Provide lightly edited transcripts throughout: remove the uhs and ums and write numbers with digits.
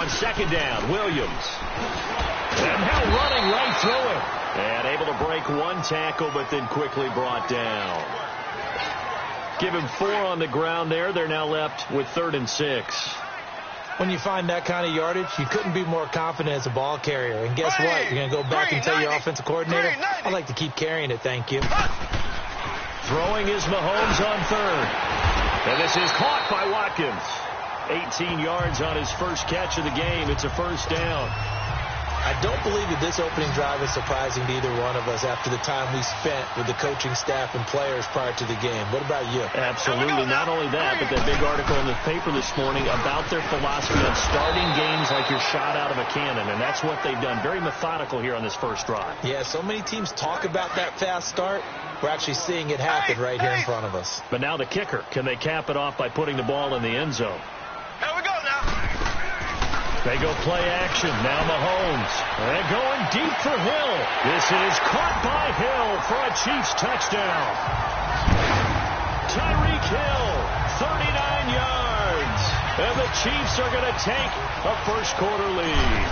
on second down. Williams. And now running right through it. And able to break one tackle, but then quickly brought down. Give him 4 on the ground there. They're now left with 3rd and 6. When you find that kind of yardage, you couldn't be more confident as a ball carrier. And guess what? You're going to go back and tell your offensive coordinator, I'd like to keep carrying it, thank you. Throwing is Mahomes on 3rd. And this is caught by Watkins. 18 yards on his first catch of the game. It's a first down. I don't believe that this opening drive is surprising to either one of us after the time we spent with the coaching staff and players prior to the game. What about you? Absolutely. Not only that, but that big article in the paper this morning about their philosophy of starting games like you're shot out of a cannon, and that's what they've done. Very methodical here on this first drive. Yeah, so many teams talk about that fast start. We're actually seeing it happen right here in front of us. But now the kicker. Can they cap it off by putting the ball in the end zone? Here we go now. They go play action. Now Mahomes. They're going deep for Hill. This is caught by Hill for a Chiefs touchdown. Tyreek Hill, 39 yards. And the Chiefs are going to take a first-quarter lead.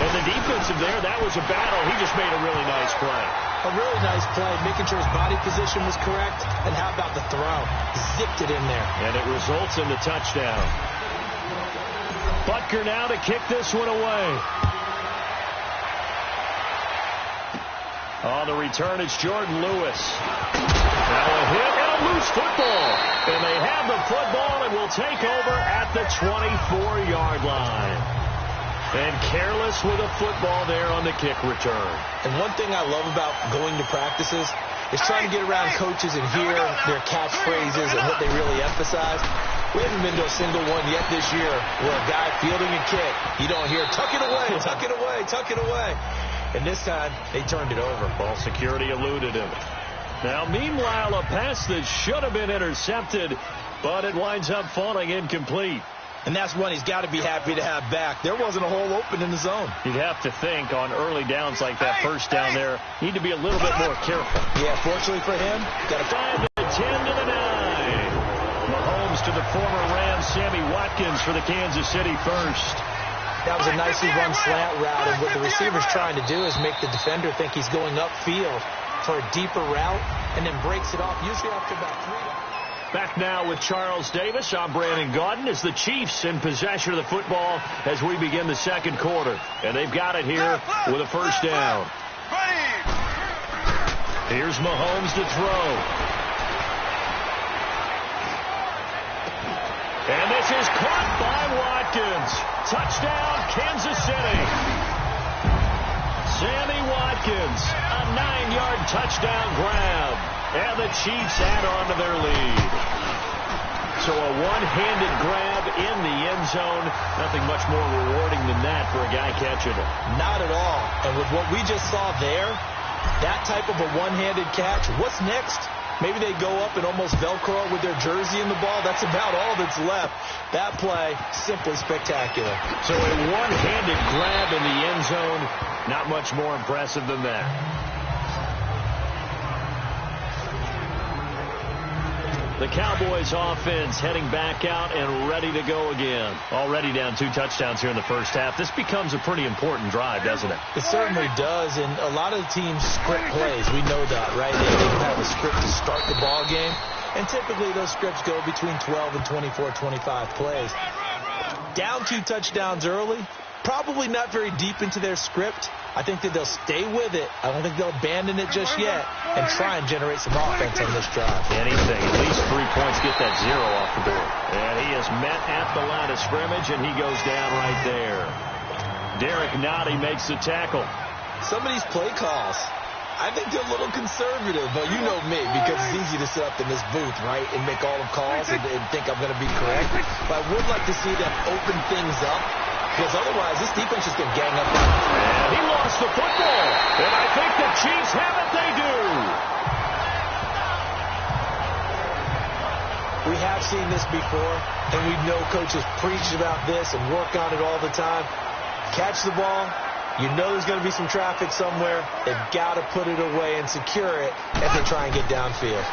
And the defensive there, that was a battle. He just made a really nice play. A really nice play, making sure his body position was correct. And how about the throw? Zipped it in there. And it results in the touchdown. Butker now to kick this one away. On the return, it's Jordan Lewis. Now a hit and a loose football. And they have the football and will take over at the 24-yard line. And careless with a football there on the kick return. And one thing I love about going to practices is trying to get around coaches and hear their catchphrases and what they really emphasize. We haven't been to a single one yet this year where a guy fielding a kick, you don't hear, tuck it away, tuck it away, tuck it away. And this time, they turned it over. Ball security eluded him. Now, meanwhile, a pass that should have been intercepted, but it winds up falling incomplete. And that's one he's got to be happy to have back. There wasn't a hole open in the zone. You'd have to think on early downs like that first down there, need to be a little bit more careful. Yeah, fortunately for him, got a 5 to 10 to the 9. Mahomes to the former Rams, Sammy Watkins for the Kansas City first. That was a nicely run slant route, and what the receiver's trying to do is make the defender think he's going upfield for a deeper route, and then breaks it off, usually after about 3. Back now with Charles Davis. I'm Brandon Gaudin as the Chiefs in possession of the football as we begin the second quarter. And they've got it here with a first down. Here's Mahomes to throw. And this is caught by Watkins. Touchdown, Kansas City. Sammy Watkins, a 9-yard touchdown grab. And the Chiefs add on to their lead. So a one-handed grab in the end zone. Nothing much more rewarding than that for a guy catching it. Not at all. And with what we just saw there, that type of a one-handed catch, what's next? Maybe they go up and almost Velcro with their jersey in the ball. That's about all that's left. That play, simply spectacular. So a one-handed grab in the end zone, not much more impressive than that. The Cowboys offense heading back out and ready to go again. Already down 2 touchdowns here in the first half. This becomes a pretty important drive, doesn't it? It certainly does, and a lot of the teams script plays. We know that, right? They have a script to start the ball game, and typically those scripts go between 12 and 24, 25 plays. Down 2 touchdowns early, probably not very deep into their script. I think that they'll stay with it. I don't think they'll abandon it just yet and try and generate some offense on this drive. Anything. At least 3 points, get that 0 off the board. And he is met at the line of scrimmage, and he goes down right there. Derek Nottie makes the tackle. Some of these play calls, I think they're a little conservative. But you know me, because it's easy to sit up in this booth, right, and make all the calls and think I'm going to be correct. But I would like to see them open things up. Because otherwise, this defense is going to gang up on him. And he lost the football. And I think the Chiefs have it. They do. We have seen this before, and we know coaches preach about this and work on it all the time. Catch the ball. You know there's going to be some traffic somewhere. They've got to put it away and secure it as they try and get downfield.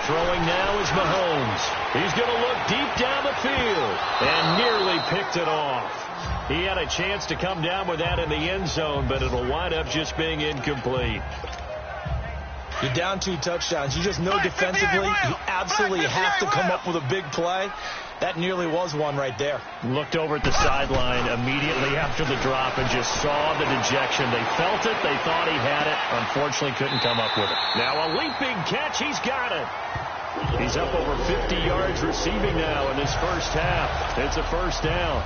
Throwing now is Mahomes. He's going to look deep down the field and nearly picked it off. He had a chance to come down with that in the end zone, but it'll wind up just being incomplete. You're down 2 touchdowns. You just know defensively you absolutely have to come up with a big play. That nearly was one right there. Looked over at the sideline immediately after the drop and just saw the dejection. They felt it. They thought he had it. Unfortunately, couldn't come up with it. Now a leaping catch. He's got it. He's up over 50 yards receiving now in this first half. It's a first down.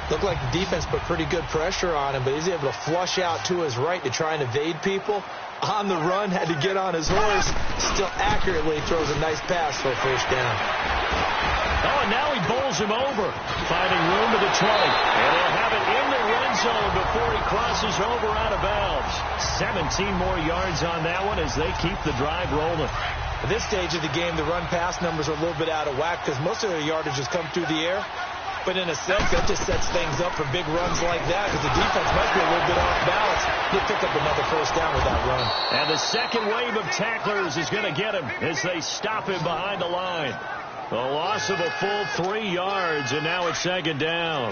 Looked like the defense put pretty good pressure on him, but he's able to flush out to his right to try and evade people. On the run, had to get on his horse. Still accurately throws a nice pass for a first down. Oh, and now he bowls him over, finding room to the 20. And he'll have it in the red zone before he crosses over out of bounds. 17 more yards on that one as they keep the drive rolling. At this stage of the game, the run-pass numbers are a little bit out of whack because most of their yardage has come through the air. But in a sense, that just sets things up for big runs like that because the defense might be a little bit off balance. They pick up another first down with that run. And the second wave of tacklers is going to get him as they stop him behind the line. A loss of a full 3 yards, and now it's second down.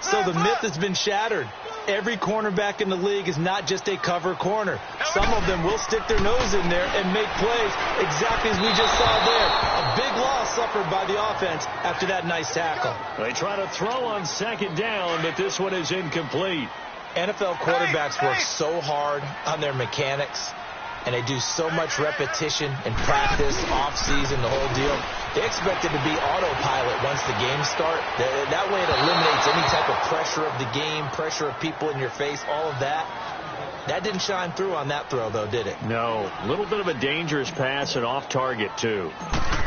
So the myth has been shattered. Every cornerback in the league is not just a cover corner. Some of them will stick their nose in there and make plays exactly as we just saw there. A big loss suffered by the offense after that nice tackle. They try to throw on second down, but this one is incomplete. NFL quarterbacks work so hard on their mechanics, and they do so much repetition and practice, off-season, the whole deal. They expect it to be autopilot once the games start. That way it eliminates any type of pressure of the game, pressure of people in your face, all of that. That didn't shine through on that throw, though, did it? No. A little bit of a dangerous pass and off target, too.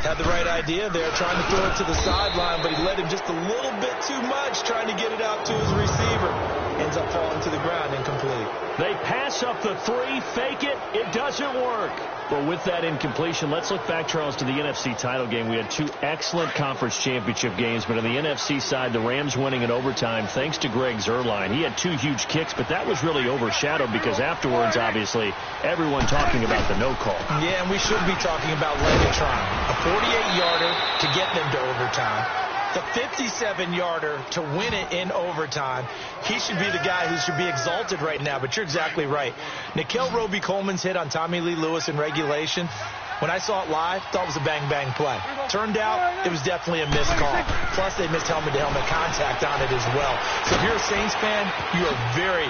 Had the right idea there, trying to throw it to the sideline, but he let him just a little bit too much, trying to get it out to his receiver. Ends up falling to the ground, incomplete. They pass up the 3, fake it. It doesn't work. Well, with that incompletion, let's look back, Charles, to the NFC title game. We had 2 excellent conference championship games, but on the NFC side, the Rams winning in overtime thanks to Greg Zuerlein. He had 2 huge kicks, but that was really overshadowed because afterwards, obviously, everyone talking about the no call. Yeah, and we should be talking about Legatron. A 48-yarder to get them to overtime. The 57-yarder to win it in overtime. He should be the guy who should be exalted right now, but you're exactly right. Nickel Roby-Coleman's hit on Tommy Lee Lewis in regulation, when I saw it live, thought it was a bang-bang play. Turned out, it was definitely a missed call. Plus, they missed helmet-to-helmet contact on it as well. So if you're a Saints fan, you are very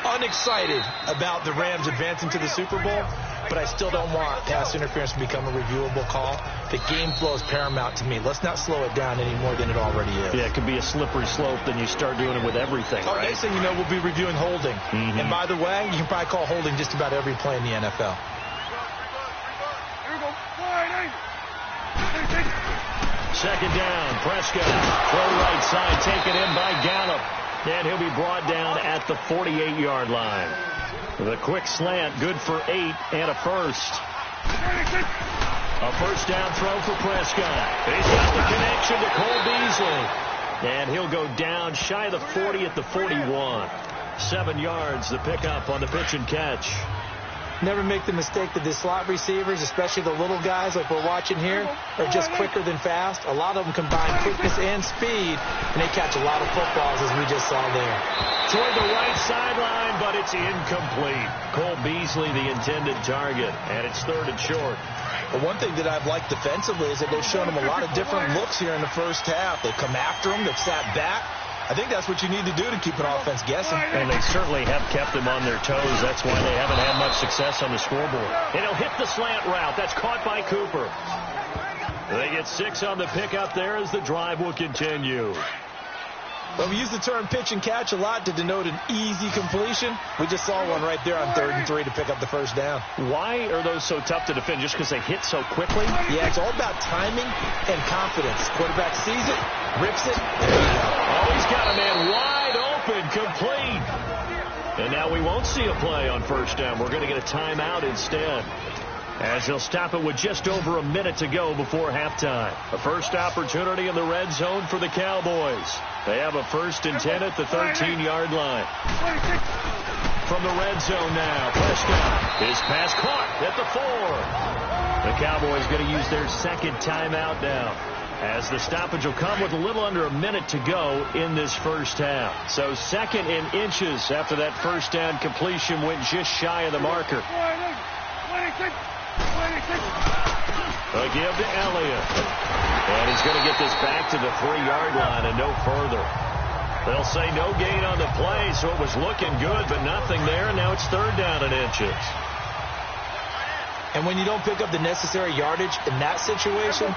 unexcited about the Rams advancing to the Super Bowl, but I still don't want pass interference to become a reviewable call. The game flow is paramount to me. Let's not slow it down any more than it already is. Yeah, it could be a slippery slope, then you start doing it with everything, right? Next thing you know, we'll be reviewing holding. And by the way, you can probably call holding just about every play in the NFL. Second down, Prescott. Throw right side, taken in by Gallup. And he'll be brought down at the 48-yard line. The quick slant, good for 8 and a first. A first down throw for Prescott. He's got the connection to Cole Beasley. And he'll go down shy of the 40 at the 41. 7 yards, the pickup on the pitch and catch. Never make the mistake that the slot receivers, especially the little guys like we're watching here, are just quicker than fast. A lot of them combine quickness and speed, and they catch a lot of footballs, as we just saw there. Toward the right sideline, but it's incomplete. Cole Beasley, the intended target, and it's 3rd and short. But one thing that I've liked defensively is that they've shown him a lot of different looks here in the first half. They've come after him. They've sat back. I think that's what you need to do to keep an offense guessing. And they certainly have kept them on their toes. That's why they haven't had much success on the scoreboard. And he'll hit the slant route. That's caught by Cooper. They get 6 on the pickup there as the drive will continue. Well, we use the term pitch and catch a lot to denote an easy completion. We just saw one right there on 3rd and 3 to pick up the first down. Why are those so tough to defend? Just because they hit so quickly? Yeah, it's all about timing and confidence. Quarterback sees it, rips it, and oh, he's got a man wide open, complete. And now we won't see a play on first down. We're going to get a timeout instead, as they'll stop it with just over a minute to go before halftime. A first opportunity in the red zone for the Cowboys. They have a 1st and 10 at the 13-yard line. From the red zone now, Prescott. His pass caught at the 4. The Cowboys going to use their second timeout now. as the stoppage will come with a little under a minute to go in this first half. So 2nd and inches after that first down completion went just shy of the marker. A give to Elliott. And he's going to get this back to the 3-yard line and no further. They'll say no gain on the play, so it was looking good, but nothing there, and now it's 3rd down and inches. And when you don't pick up the necessary yardage in that situation,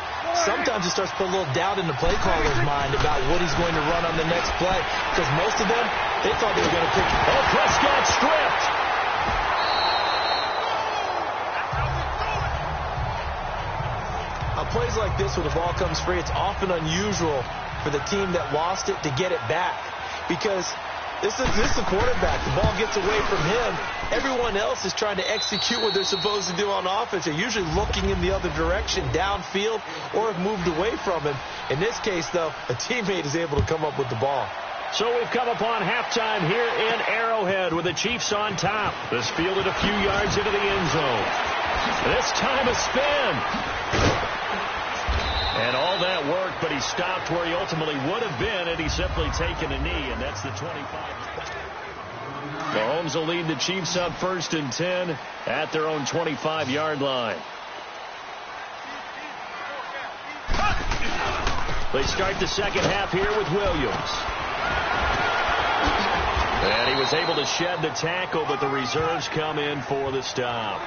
sometimes it starts to put a little doubt in the play caller's mind about what he's going to run on the next play. Because most of them, they thought they were going to pick. Oh, Prescott stripped. On plays like this, when the ball comes free, it's often unusual for the team that lost it to get it back. Because this is the quarterback. The ball gets away from him. Everyone else is trying to execute what they're supposed to do on offense. They're usually looking in the other direction, downfield, or have moved away from him. In this case, though, a teammate is able to come up with the ball. So we've come upon halftime here in Arrowhead with the Chiefs on top. This fielded a few yards into the end zone. This time a spin. And all that worked, but he stopped where he ultimately would have been had he simply taken a knee, and that's the 25. Mahomes will lead the Chiefs up 1st and 10 at their own 25-yard line. They start the second half here with Williams. And he was able to shed the tackle, but the reserves come in for the stop.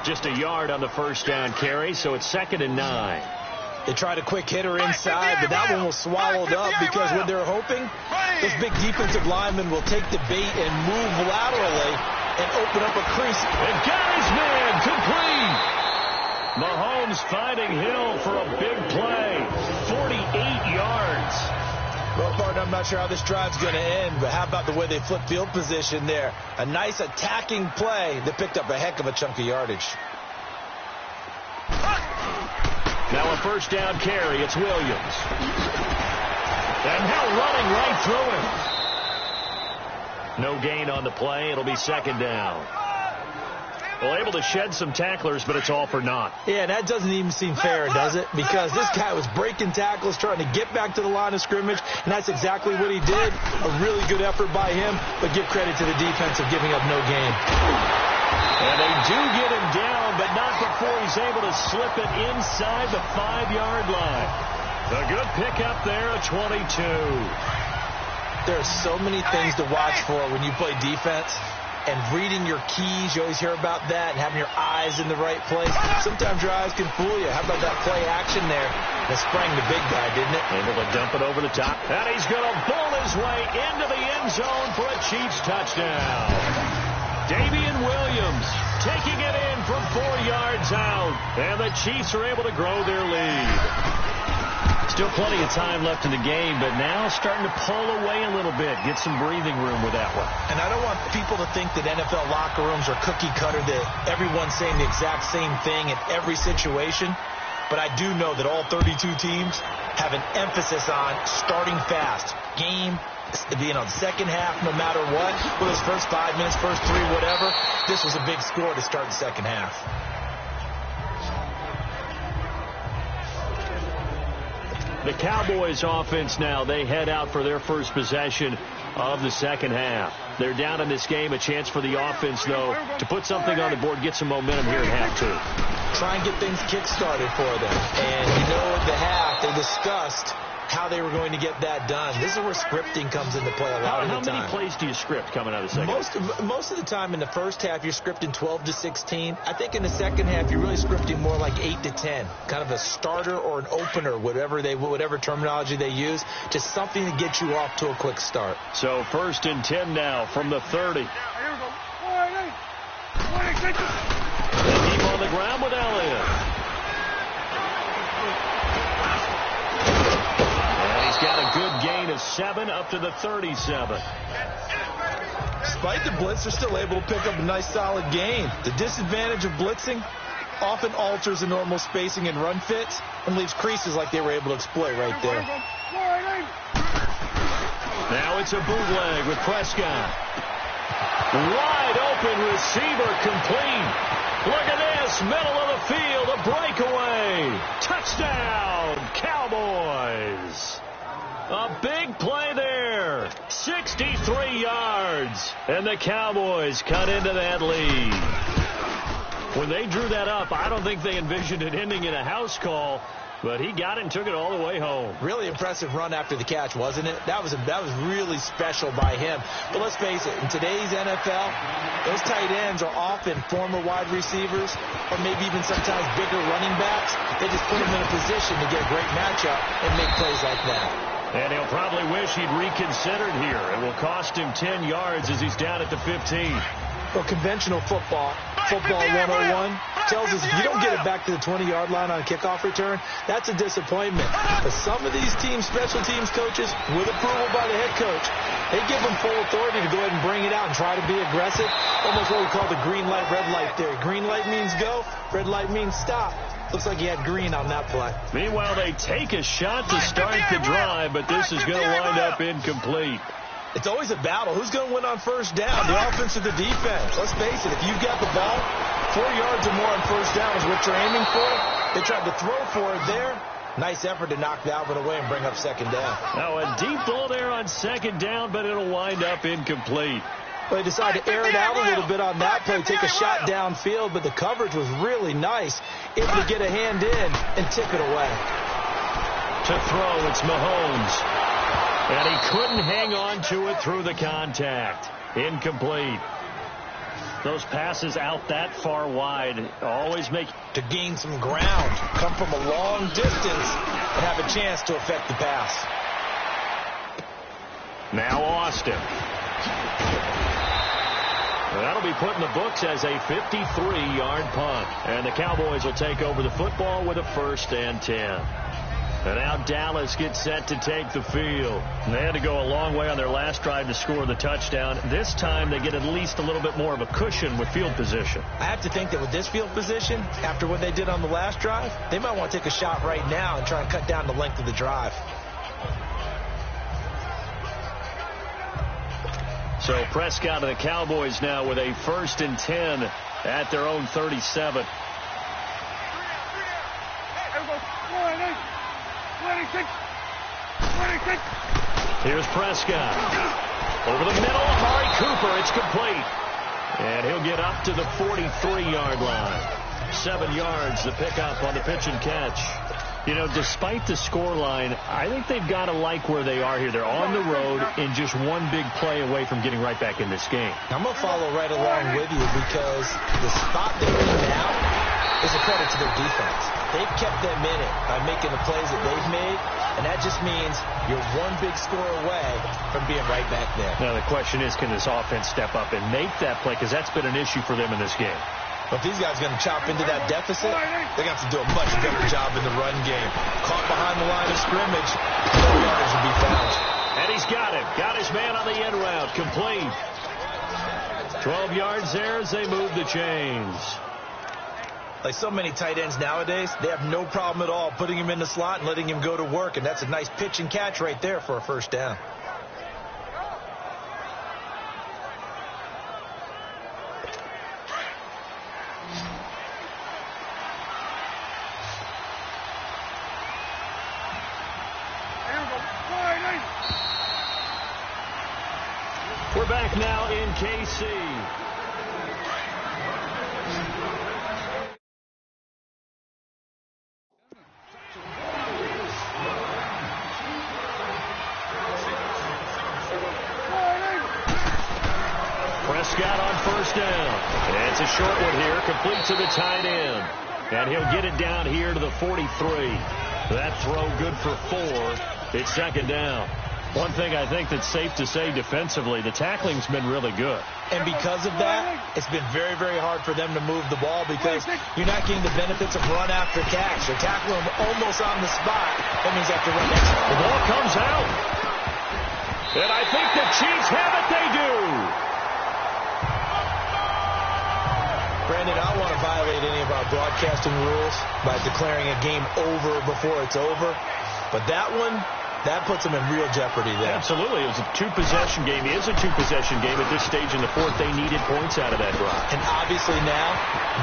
Just a yard on the first down carry, so it's 2nd and 9. They tried a quick hitter inside, but that one was swallowed up because what they're hoping, this big defensive lineman will take the bait and move laterally and open up a crease. And got his man complete. Mahomes finding Hill for a big play. 48 yards. Well, partner, I'm not sure how this drive's going to end, but how about the way they flip field position there? A nice attacking play that picked up a heck of a chunk of yardage. Now a first down carry. It's Williams. And Hill running right through him. No gain on the play. It'll be 2nd down. Well, able to shed some tacklers, but it's all for naught. Yeah, that doesn't even seem fair, does it? Because this guy was breaking tackles, trying to get back to the line of scrimmage, and that's exactly what he did. A really good effort by him, but give credit to the defense of giving up no gain. And they do get him down, but not before he's able to slip it inside the 5-yard line. A good pickup there, a 22. There are so many things to watch for when you play defense. And reading your keys, you always hear about that, and having your eyes in the right place. Sometimes your eyes can fool you. How about that play action there? That sprang the big guy, didn't it? Able to dump it over the top. And he's going to bull his way into the end zone for a Chiefs touchdown. Damian Williams taking it in from 4 yards out. And the Chiefs are able to grow their lead. Still plenty of time left in the game, but now starting to pull away a little bit. Get some breathing room with that one. And I don't want people to think that NFL locker rooms are cookie cutter, that everyone's saying the exact same thing in every situation. But I do know that all 32 teams have an emphasis on starting fast. Game, second half, no matter what. Whether it's first 5 minutes, first 3, whatever. This was a big score to start the second half. The Cowboys offense now, they head out for their first possession of the second half. They're down in this game. A chance for the offense, though, to put something on the board, get some momentum here in half 2. Try and get things kick-started for them. And you know, at the half, they discussed how they were going to get that done. This is where scripting comes into play a lot of the time. How many plays do you script coming out of the second? Most of the time in the first half, you're scripting 12 to 16. I think in the second half, you're really scripting more like 8 to 10. Kind of a starter or an opener, whatever terminology they use. Just something to get you off to a quick start. So 1st and 10 now from the 30. They keep on the ground with Elliott. Got a good gain of 7 up to the 37. Despite the blitz, they're still able to pick up a nice solid gain. The disadvantage of blitzing often alters the normal spacing and run fits and leaves creases like they were able to exploit right there. Now it's a bootleg with Prescott. Wide open receiver complete. Look at this, middle of the field, a breakaway. Touchdown, Cowboys. Cowboys. A big play there. 63 yards. And the Cowboys cut into that lead. When they drew that up, I don't think they envisioned it ending in a house call. But he got it and took it all the way home. Really impressive run after the catch, wasn't it? That was really special by him. But let's face it, in today's NFL, those tight ends are often former wide receivers or maybe even sometimes bigger running backs. They just put them in a position to get a great matchup and make plays like that. And he'll probably wish he'd reconsidered here. It will cost him 10 yards as he's down at the 15. Well, conventional football 101, tells us if you don't get it back to the 20-yard line on a kickoff return, that's a disappointment. But some of these teams, special teams coaches, with approval by the head coach, they give them full authority to go ahead and bring it out and try to be aggressive. Almost what we call the green light, red light theory. Green light means go, red light means stop. Looks like he had green on that play. Meanwhile, they take a shot to start the drive, but this is going to wind up incomplete. It's always a battle. Who's going to win on first down, the offense or the defense? Let's face it, if you've got the ball, 4 yards or more on first down is what you're aiming for. They tried to throw for it there. Nice effort to knock that one away and bring up second down. Now a deep ball there on second down, but it'll wind up incomplete. Well, they decided to air it out a little bit on that play, take a shot downfield, but the coverage was really nice, able to get a hand in and tip it away. To throw, it's Mahomes. And he couldn't hang on to it through the contact. Incomplete. Those passes out that far wide always make... To gain some ground, come from a long distance, and have a chance to affect the pass. Now Austin. That'll be put in the books as a 53-yard punt. And the Cowboys will take over the football with a 1st and 10. And now Dallas gets set to take the field. And they had to go a long way on their last drive to score the touchdown. This time they get at least a little bit more of a cushion with field position. I have to think that with this field position, after what they did on the last drive, they might want to take a shot right now and try and cut down the length of the drive. So Prescott and the Cowboys now with a 1st and 10 at their own 37. Here's Prescott. Over the middle, Amari Cooper. It's complete. And he'll get up to the 43-yard line. 7 yards to pick up on the pitch and catch. You know, despite the scoreline, I think they've got to like where they are here. They're on the road and just one big play away from getting right back in this game. I'm going to follow right along with you because the spot they're in now is a credit to their defense. They've kept them in it by making the plays that they've made, and that just means you're one big score away from being right back there. Now, the question is, can this offense step up and make that play? Because that's been an issue for them in this game. But if these guys are going to chop into that deficit, they're going to have to do a much better job in the run game. Caught behind the line of scrimmage, no yards will be found. And he's got it. Got his man on the end route. Complete. 12 yards there as they move the chains. Like so many tight ends nowadays, they have no problem at all putting him in the slot and letting him go to work. And that's a nice pitch and catch right there for a 1st down. We're back now in KC. Prescott on 1st down. And it's a short one here, complete to the tight end. And he'll get it down here to the 43. That throw good for 4. It's 2nd down. One thing I think that's safe to say defensively, the tackling's been really good. And because of that, it's been very, very hard for them to move the ball because you're not getting the benefits of run after catch. They're tackling them almost on the spot. That means they have to run next. The ball comes out. And I think the Chiefs have it. They do. Brandon, I don't want to violate any of our broadcasting rules by declaring a game over before it's over. But that one, That puts them in real jeopardy there. Absolutely. It was a two-possession game. It is a two-possession game at this stage in the fourth. They needed points out of that drive. And obviously now,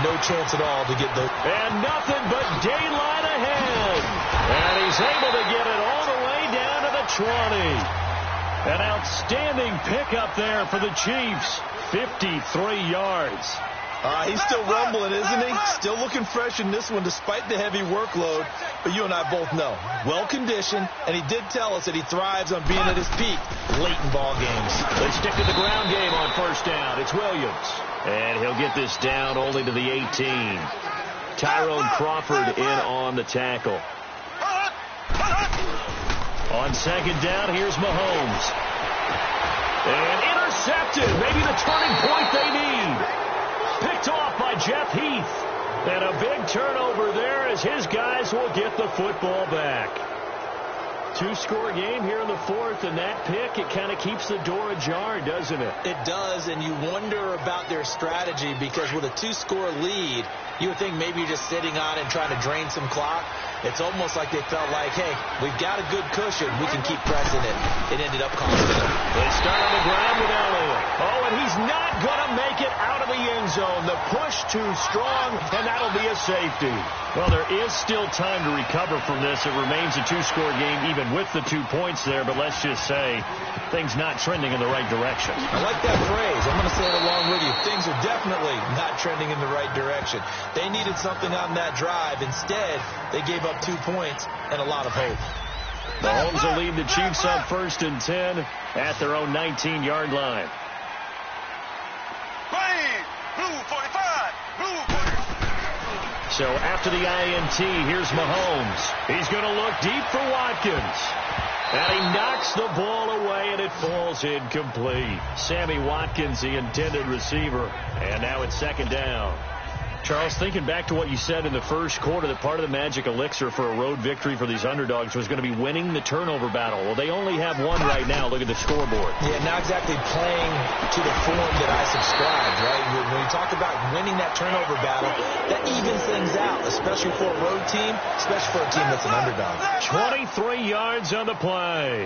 no chance at all to get those. And nothing but daylight ahead. And he's able to get it all the way down to the 20. An outstanding pickup there for the Chiefs. 53 yards. He's still rumbling, isn't he? Still looking fresh in this one despite the heavy workload. But you and I both know, well-conditioned, and he did tell us that he thrives on being at his peak late in ball games. They stick to the ground game on first down. It's Williams. And he'll get this down only to the 18. Tyrone Crawford in on the tackle. On second down, here's Mahomes. And intercepted. Maybe the turning point they need. Picked off by Jeff Heath. And a big turnover there as his guys will get the football back. Two-score game here in the fourth, and that pick, it kind of keeps the door ajar, doesn't it? It does, and you wonder about their strategy because with a two-score lead, you would think maybe you're just sitting on it and trying to drain some clock. It's almost like they felt like, hey, we've got a good cushion. We can keep pressing it. It ended up costing them. They start on the ground with Elliott. Oh, and he's not going to make it out of the end zone. The push too strong, and that'll be a safety. Well, there is still time to recover from this. It remains a two-score game even with the 2 points there, but let's just say things not trending in the right direction. I like that phrase. I'm going to say it along with you. Things are definitely not trending in the right direction. They needed something on that drive. Instead, they gave up 2 points and a lot of hope. Mahomes will lead the Chiefs on 1st and 10 at their own 19-yard line. So after the INT, here's Mahomes. He's going to look deep for Watkins. And he knocks the ball away, and it falls incomplete. Sammy Watkins, the intended receiver. And now it's second down. Charles, thinking back to what you said in the first quarter, that part of the magic elixir for a road victory for these underdogs was going to be winning the turnover battle. Well, they only have one right now. Look at the scoreboard. Yeah, not exactly playing to the form that I subscribed, right? When you talk about winning that turnover battle, that evens things out, especially for a road team, especially for a team that's an underdog. 23 yards on the play.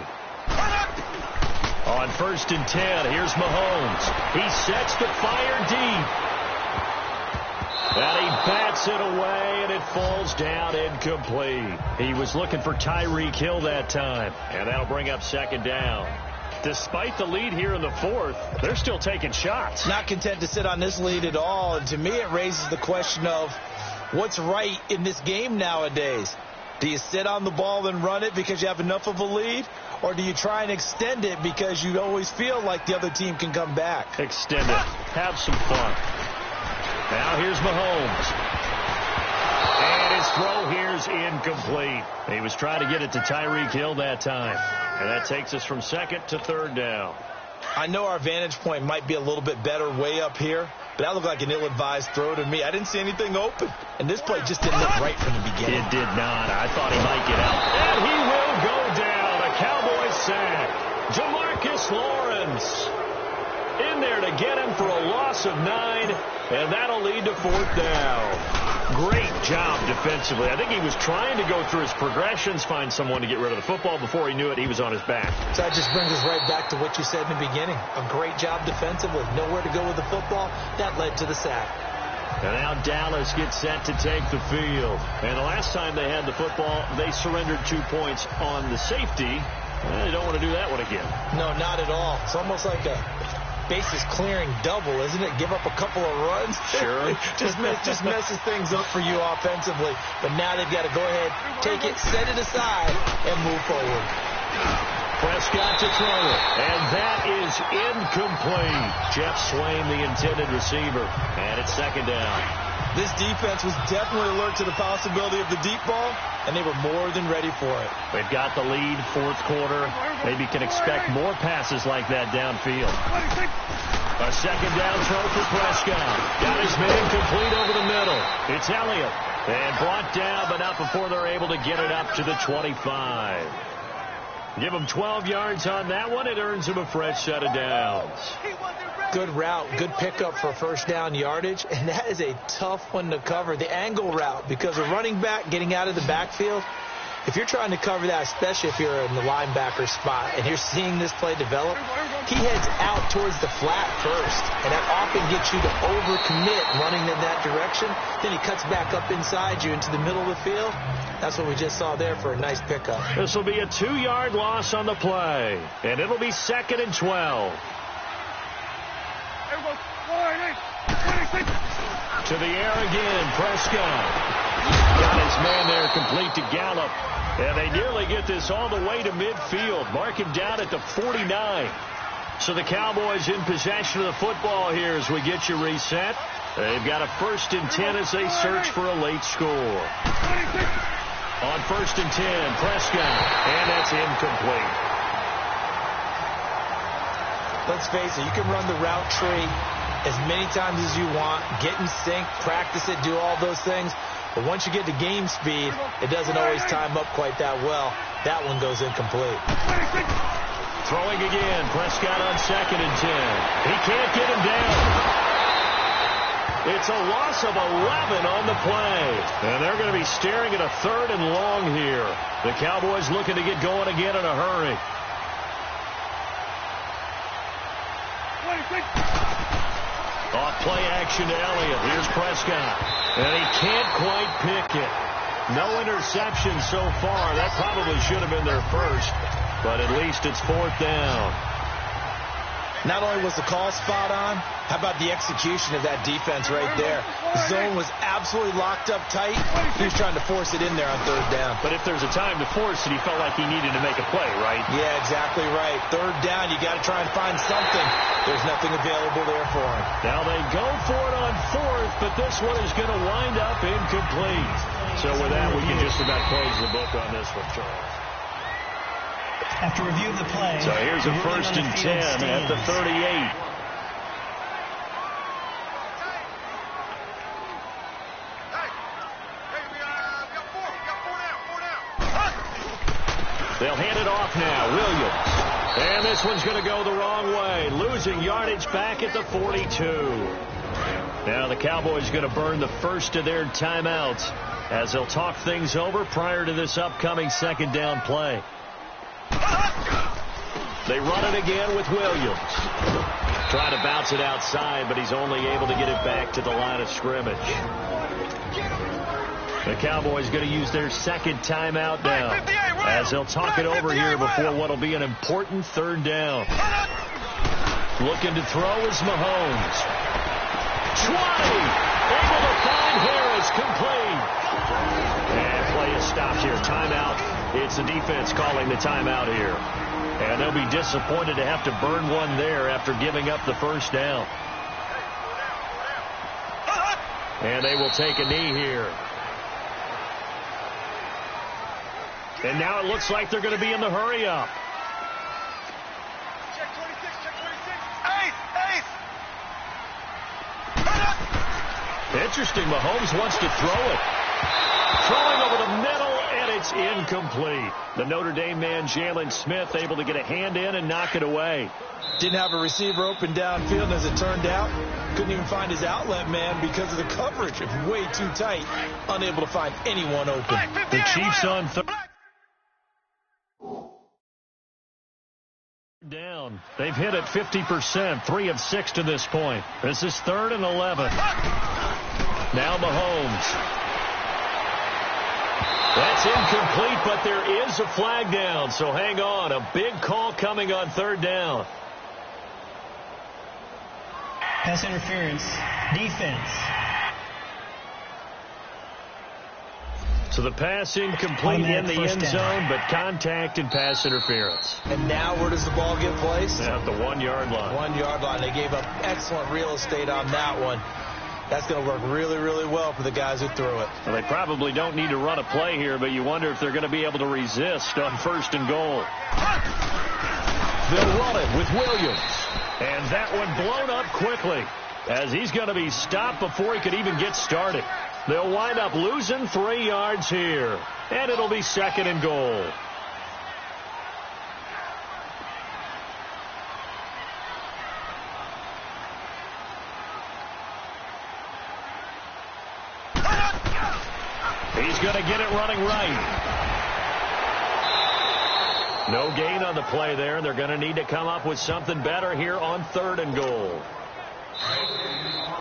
On 1st and 10, here's Mahomes. He sets the fire deep. And he bats it away, and it falls down incomplete. He was looking for Tyreek Hill that time, and that'll bring up second down. Despite the lead here in the fourth, they're still taking shots. Not content to sit on this lead at all, and to me it raises the question of what's right in this game nowadays. Do you sit on the ball and run it because you have enough of a lead, or do you try and extend it because you always feel like the other team can come back? Extend it. Have some fun. Now here's Mahomes. And his throw here's incomplete. He was trying to get it to Tyreek Hill that time. And that takes us from second to third down. I know our vantage point might be a little bit better way up here, but that looked like an ill-advised throw to me. I didn't see anything open. And this play just didn't look right from the beginning. It did not. I thought he might get out. And he will go down. A Cowboys sack. Jamarcus Lawrence in there to get him for a loss of 9, and that'll lead to fourth down. Great job defensively. I think he was trying to go through his progressions, find someone to get rid of the football. Before he knew it, he was on his back. So that just brings us right back to what you said in the beginning. A great job defensively. Nowhere to go with the football. That led to the sack. And now Dallas gets set to take the field. And the last time they had the football, they surrendered 2 points on the safety. They don't want to do that one again. No, not at all. It's almost like a bases clearing double, isn't it? Give up a couple of runs. Sure. just messes things up for you offensively. But now they've got to go ahead, take it, set it aside, and move forward. Prescott to throw it. And that is incomplete. Jeff Swain, the intended receiver. And it's second down. This defense was definitely alert to the possibility of the deep ball, and they were more than ready for it. They've got the lead, fourth quarter. Maybe can expect more passes like that downfield. A second down throw for Prescott. Got his man complete over the middle. It's Elliott. And brought down, but not before they're able to get it up to the 25. Give him 12 yards on that one. It earns him a fresh set of downs. Good route, good pickup for first down yardage, and that is a tough one to cover, the angle route, because a running back getting out of the backfield, If you're trying to cover that, especially if you're in the linebacker spot and you're seeing this play develop, he heads out towards the flat first, and that often gets you to overcommit running in that direction. Then he cuts back up inside you into the middle of the field. That's what we just saw there for a nice pickup. This will be a 2-yard loss on the play, and it'll be 2nd and 12. To the air again, Prescott. Got his man there complete to Gallup. And they nearly get this all the way to midfield. Mark him down at the 49. So the Cowboys in possession of the football here as we get you reset. They've got a 1st and 10 as they search for a late score. On 1st and 10, Prescott. And that's incomplete. Let's face it, you can run the route tree as many times as you want, get in sync, practice it, do all those things. But once you get to game speed, it doesn't always time up quite that well. That one goes incomplete. Throwing again, Prescott on 2nd and 10. He can't get him down. It's a loss of 11 on the play. And they're going to be staring at a 3rd and long here. The Cowboys looking to get going again in a hurry. Off play action to Elliott. Here's Prescott. And he can't quite pick it. No interception so far. That probably should have been their first. But at least it's 4th down. Not only was the call spot on, how about the execution of that defense right there? The zone was absolutely locked up tight. He was trying to force it in there on 3rd down. But if there's a time to force it, he felt like he needed to make a play, right? Yeah, exactly right. 3rd down, you got to try and find something. There's nothing available there for him. Now they go for it on 4th, but this one is going to wind up incomplete. So with that, we can just about close the book on this one, Charles. After review of the play, so here's a 1st and 10 at the 38. They'll hand it off now. Williams. And this one's going to go the wrong way. Losing yardage back at the 42. Now the Cowboys going to burn the first of their timeouts as they'll talk things over prior to this upcoming 2nd down play. They run it again with Williams. Trying to bounce it outside, but he's only able to get it back to the line of scrimmage. The Cowboys going to use their 2nd timeout now as they'll talk it over here before what will be an important 3rd down. Looking to throw is Mahomes. 20. Able to find Harris, complete. And play is stopped here. Timeout. It's the defense calling the timeout here. And they'll be disappointed to have to burn one there after giving up the 1st down. And they will take a knee here. And now it looks like they're going to be in the hurry-up. Check 26, check 26. Ace. Interesting. Mahomes wants to throw it. Throwing over the middle, and it's incomplete. The Notre Dame man, Jalen Smith, able to get a hand in and knock it away. Didn't have a receiver open downfield, and as it turned out, couldn't even find his outlet man because of the coverage. It was way too tight, unable to find anyone open. The Chiefs on 3rd down. They've hit it 50%, 3 of 6 to this point. This is 3rd and 11. Now Mahomes. That's incomplete, but there is a flag down, so hang on. A big call coming on 3rd down. Pass interference, defense. So the pass incomplete in the end zone, but contact and pass interference. And now where does the ball get placed? At the 1-yard line. 1-yard line. They gave up excellent real estate on that one. That's going to work really, really well for the guys who threw it. Well, they probably don't need to run a play here, but you wonder if they're going to be able to resist on 1st and goal. They'll run it with Williams. And that one blown up quickly as he's going to be stopped before he could even get started. They'll wind up losing 3 yards here. And it'll be 2nd and goal. He's going to get it running right. No gain on the play there. They're going to need to come up with something better here on 3rd and goal.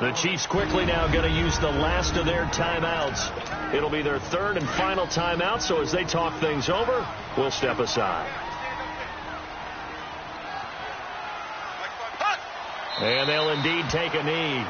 The Chiefs quickly now going to use the last of their timeouts. It'll be their 3rd and final timeout, so as they talk things over, we'll step aside. And they'll indeed take a knee.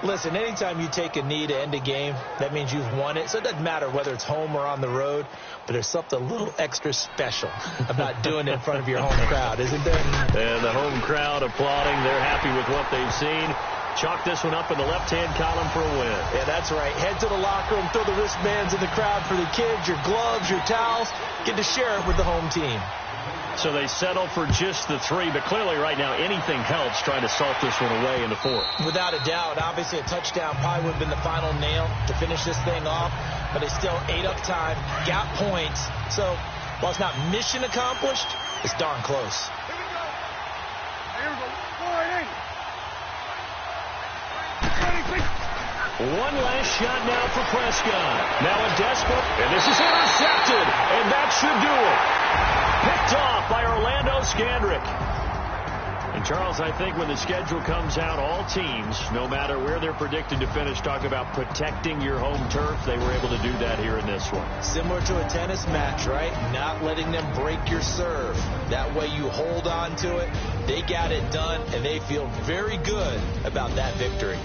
Listen, anytime you take a knee to end a game, that means you've won it. So it doesn't matter whether it's home or on the road, but there's something a little extra special about doing it in front of your home crowd, isn't there? And the home crowd applauding. They're happy with what they've seen. Chalk this one up in the left-hand column for a win. Yeah, that's right. Head to the locker room, throw the wristbands in the crowd for the kids, your gloves, your towels. Get to share it with the home team. So they settle for just the 3, but clearly right now anything helps trying to salt this one away in the 4th. Without a doubt. Obviously a touchdown probably would have been the final nail to finish this thing off, but they still ate up time, got points. So while it's not mission accomplished, it's darn close. Here we go. One last shot now for Prescott. Now a desperate, and this is intercepted, and that should do it. Picked off by Orlando Scandrick. And Charles, I think when the schedule comes out, all teams, no matter where they're predicted to finish, talk about protecting your home turf. They were able to do that here in this one. Similar to a tennis match, right? Not letting them break your serve. That way you hold on to it. They got it done, and they feel very good about that victory.